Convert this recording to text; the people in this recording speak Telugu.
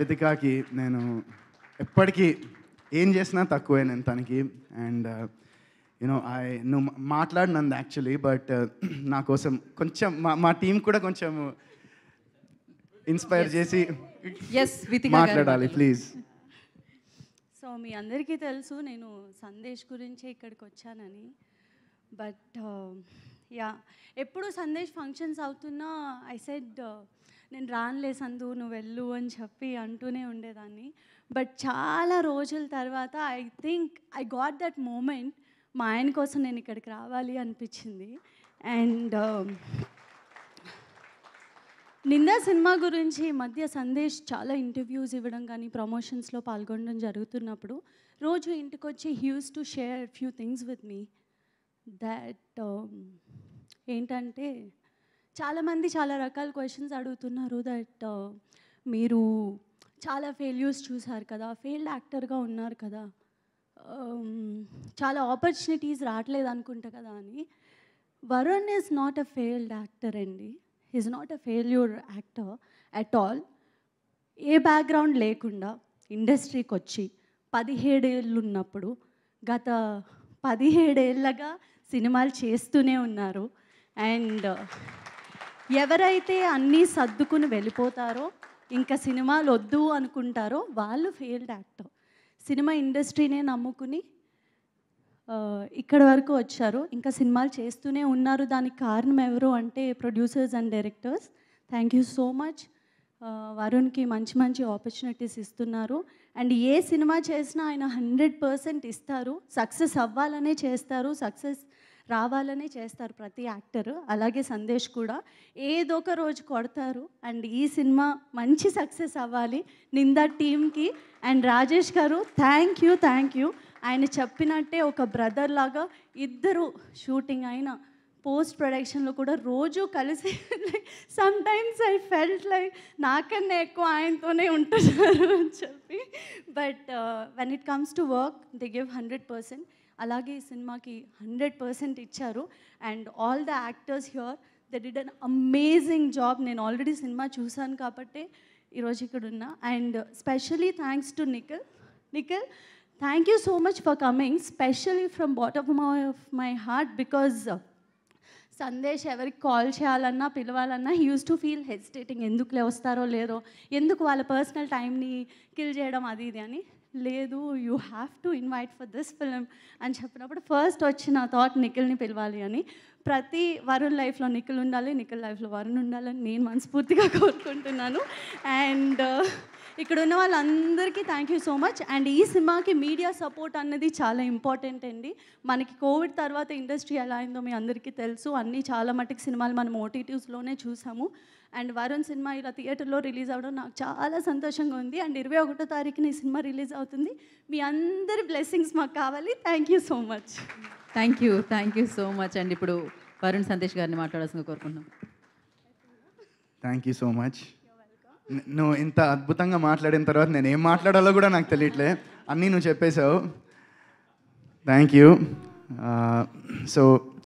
వితికాకి నేను ఎప్పటికీ ఏం చేసినా తక్కువే నేను తనకి. అండ్ యూనో నువ్వు మాట్లాడినంది యాక్చువల్లీ, బట్ నా కోసం కొంచెం మా టీం కూడా కొంచెం ఇన్స్పైర్ చేసి మాట్లాడాలి ప్లీజ్. సో మీ అందరికీ తెలుసు నేను సందేశ్ గురించి ఇక్కడికి వచ్చానని. బట్ యా, ఎప్పుడు సందేశ్ ఫంక్షన్స్ అవుతున్నా ఐ సెడ్ నేను రానులే సందు నువ్వు వెళ్ళు అని చెప్పి అంటూనే ఉండేదాన్ని. బట్ చాలా రోజుల తర్వాత I think I got that moment, మా ఆయన కోసం నేను ఇక్కడికి రావాలి అనిపించింది. అండ్ నిందా సినిమా గురించి మధ్య సందేశ్ చాలా ఇంటర్వ్యూస్ ఇవ్వడం కానీ ప్రమోషన్స్లో పాల్గొనడం జరుగుతున్నప్పుడు రోజు ఇంటికి వచ్చి he use to share few things with me. That ఏంటంటే చాలామంది చాలా రకాల క్వశ్చన్స్ అడుగుతున్నారు. దట్ మీరు చాలా ఫెయిల్యూర్స్ చూసారు కదా, ఫెయిల్డ్ యాక్టర్గా ఉన్నారు కదా, చాలా ఆపర్చునిటీస్ రావట్లేదు అనుకుంటా కదా అని. Varun is not a failed actor అండి. Is not a failure actor at all. ఏ బ్యాక్గ్రౌండ్ లేకుండా ఇండస్ట్రీకి వచ్చి 17 ఏళ్ళు ఉన్నప్పుడు గత 17 ఏళ్ళగా సినిమాలు చేస్తూనే ఉన్నారు. అండ్ ఎవరైతే అన్నీ సర్దుకుని వెళ్ళిపోతారో, ఇంకా సినిమాలు వద్దు అనుకుంటారో వాళ్ళు ఫెయిల్డ్ యాక్టర్. సినిమా ఇండస్ట్రీనే నమ్ముకుని ఇక్కడ వరకు వచ్చారు, ఇంకా సినిమాలు చేస్తూనే ఉన్నారు. దానికి కారణం ఎవరు అంటే producers and directors. Thank you so much. వరుణ్కి మంచి మంచి ఆపర్చునిటీస్ ఇస్తున్నారు. అండ్ ఏ సినిమా చేసినా ఆయన 100% ఇస్తారు. సక్సెస్ అవ్వాలనే చేస్తారు, సక్సెస్ రావాలనే చేస్తారు ప్రతి యాక్టర్. అలాగే సందేశ్ కూడా ఏదో ఒక రోజు కొడతారు. అండ్ ఈ సినిమా మంచి సక్సెస్ అవ్వాలి నిందా టీమ్కి. అండ్ రాజేష్ గారు థ్యాంక్ యూ. ఆయన చెప్పినట్టే ఒక బ్రదర్ లాగా ఇద్దరు షూటింగ్ అయినా పోస్ట్ ప్రొడక్షన్లో కూడా రోజు కలిసి some times I felt like నాకన్నా ఎక్కువ ఆయనతోనే ఉంటున్నారు అని చెప్పి. But when it comes to work they give 100%. అలాగే ఈ సినిమాకి 100% ఇచ్చారు. And all the actors here they did an amazing job. నేను ఆల్రెడీ సినిమా చూశాను కాబట్టి ఈరోజు ఇక్కడ ఉన్నా. And specially thanks to Nikhil. Thank you so much for coming, especially from bottom of my heart. Because Sandesh ఎవరికి కాల్ చేయాలన్నా పిలవాలన్నా he use to feel hesitating, ఎందుకులే వస్తారో లేదో, ఎందుకు వాళ్ళ పర్సనల్ టైంని కిల్ చేయడం అది ఇది అని. లేదు, you have to invite for this film అని చెప్పినప్పుడు ఫస్ట్ వచ్చిన థాట్ నిఖిల్ని పిలవాలి అని. ప్రతి వరుణ్ లైఫ్లో నిఖిల్ ఉండాలి, నిఖిల్ లైఫ్లో వరుణ్ ఉండాలని నేను మనస్ఫూర్తిగా కోరుకుంటున్నాను. అండ్ ఇక్కడ ఉన్న వాళ్ళందరికీ thank you so much. And ఈ సినిమాకి మీడియా సపోర్ట్ అన్నది చాలా ఇంపార్టెంట్ అండి. మనకి కోవిడ్ తర్వాత ఇండస్ట్రీ ఎలా అయిందో మీ అందరికీ తెలుసు. అన్నీ చాలా మటుకు సినిమాలు మనం ఓటీటీస్లోనే చూసాము. అండ్ వరుణ్ సినిమా ఇలా థియేటర్లో రిలీజ్ అవ్వడం నాకు చాలా సంతోషంగా ఉంది. అండ్ 21వ తారీఖున ఈ సినిమా రిలీజ్ అవుతుంది. మీ అందరి బ్లెస్సింగ్స్ మాకు కావాలి. Thank you so much. Thank you so much అండి. ఇప్పుడు వరుణ్ సందేశ్ గారిని మాట్లాడాల్సిందిగా కోరుకుంటున్నాం. Thank you so much. నువ్వు ఇంత అద్భుతంగా మాట్లాడిన తర్వాత నేను ఏం మాట్లాడాలో కూడా నాకు తెలియట్లే, అన్నీ నువ్వు చెప్పేశావు. Thank you. సో